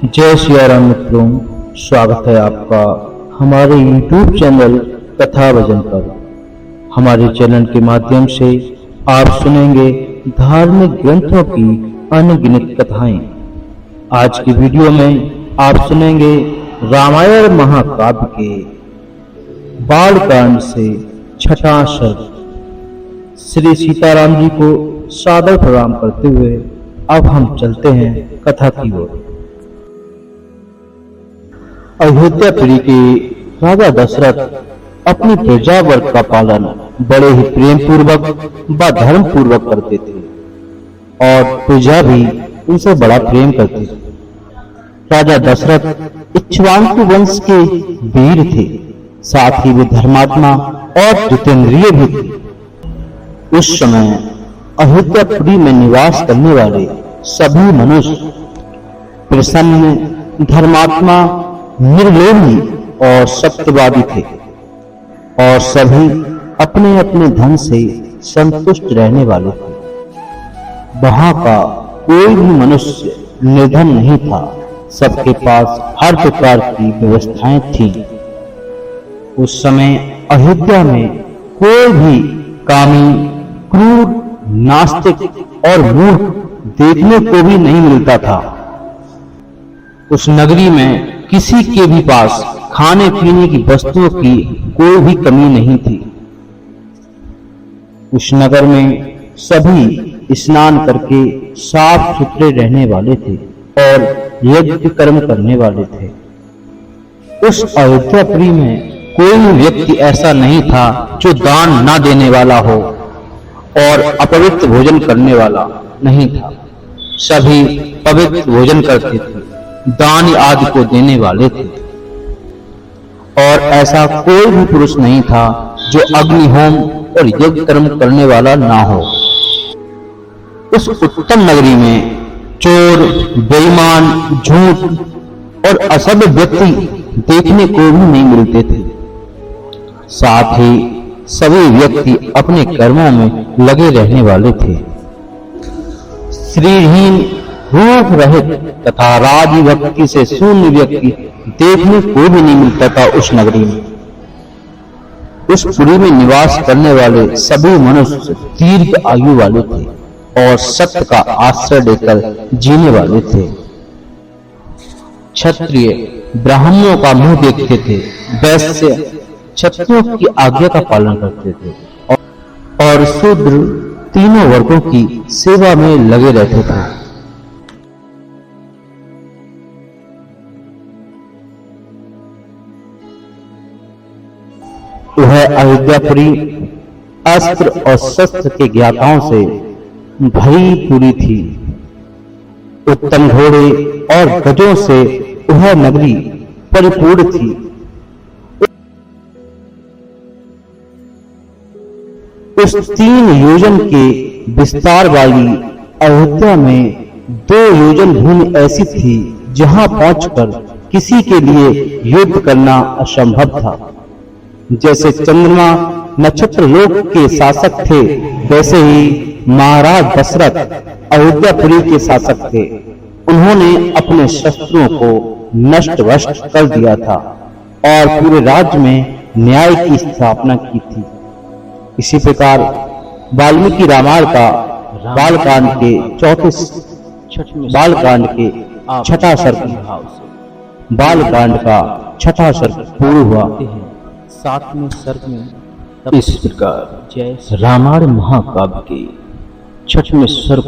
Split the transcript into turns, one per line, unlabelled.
जय सिया राम मित्रों, स्वागत है आपका हमारे YouTube चैनल कथा भजन पर। हमारे चैनल के माध्यम से आप सुनेंगे धार्मिक ग्रंथों की अनगिनत कथाएं। आज की वीडियो में आप सुनेंगे रामायण महाकाव्य के बालकांड से छठा सर्ग। श्री सीताराम जी को सादर प्रणाम करते हुए अब हम चलते हैं कथा की ओर। अयोध्यापुरी के राजा दशरथ अपनी प्रजा वर्ग का पालन बड़े ही प्रेम पूर्वक व धर्म पूर्वक करते थे और प्रजा भी उनसे बड़ा प्रेम करती थी। राजा दशरथ इक्ष्वाकु वंश के वीर थे, साथ ही वे धर्मात्मा और जितेंद्रिय भी थे। उस समय अयोध्यापुरी में निवास करने वाले सभी मनुष्य प्रसन्न, धर्मात्मा, निर्लोभी और सत्यवादी थे और सभी अपने अपने धन से संतुष्ट रहने वाले थे। वहां का कोई भी मनुष्य निर्धन नहीं था, सबके पास हर प्रकार की व्यवस्थाएं थीं। उस समय अयोध्या में कोई भी कामी, क्रूर, नास्तिक और मूर्ख देखने को भी नहीं मिलता था। उस नगरी में किसी के भी पास खाने पीने की वस्तुओं की कोई भी कमी नहीं थी। उस नगर में सभी स्नान करके साफ सुथरे रहने वाले थे और यज्ञ कर्म करने वाले थे। उस अयोध्यापुरी में कोई भी व्यक्ति ऐसा नहीं था जो दान न देने वाला हो और अपवित्र भोजन करने वाला नहीं था। सभी पवित्र भोजन करते थे, दान आदि को देने वाले थे और ऐसा कोई भी पुरुष नहीं था जो अग्निहोम और यज्ञ कर्म करने वाला ना हो। उस उत्तम नगरी में चोर, बेईमान, झूठ और असभ्य व्यक्ति देखने को भी नहीं मिलते थे। साथ ही सभी व्यक्ति अपने कर्मों में लगे रहने वाले थे। श्रीहीन, रूप रहित तथा राजभक्ति से शून्य व्यक्ति देखने को भी नहीं मिलता था उस नगरी में। उस पुरी में निवास करने वाले सभी मनुष्य दीर्घ आयु वाले थे और सत्य का आश्रय लेकर जीने वाले थे। क्षत्रिय ब्राह्मणों का मुंह देखते थे, वैश्य क्षत्रियों की आज्ञा का पालन करते थे और शूद्र तीनों वर्गों की सेवा में लगे रहते थे। वह अयोध्यापुरी अस्त्र और शस्त्र के ज्ञाताओं से भरी पूरी थी। उत्तम घोड़े और गजों से वह नगरी परिपूर्ण थी। उस 3 योजन के विस्तार वाली अयोध्या में 2 योजन भूमि ऐसी थी जहां पहुंचकर किसी के लिए युद्ध करना असंभव था। जैसे चंद्रमा नक्षत्र लोक के शासक थे, वैसे ही महाराज दशरथ अयोध्यापुरी के शासक थे। उन्होंने अपने शस्त्रों को नष्ट भ्रष्ट कर दिया था और पूरे राज्य में न्याय की स्थापना की थी। इसी प्रकार वाल्मीकि रामायण का बालकांड के छठा सर्ग पूर्ण हुआ। 7वें सर्ग में इस प्रकार रामायण महाकाव्य के 6वें सर्ग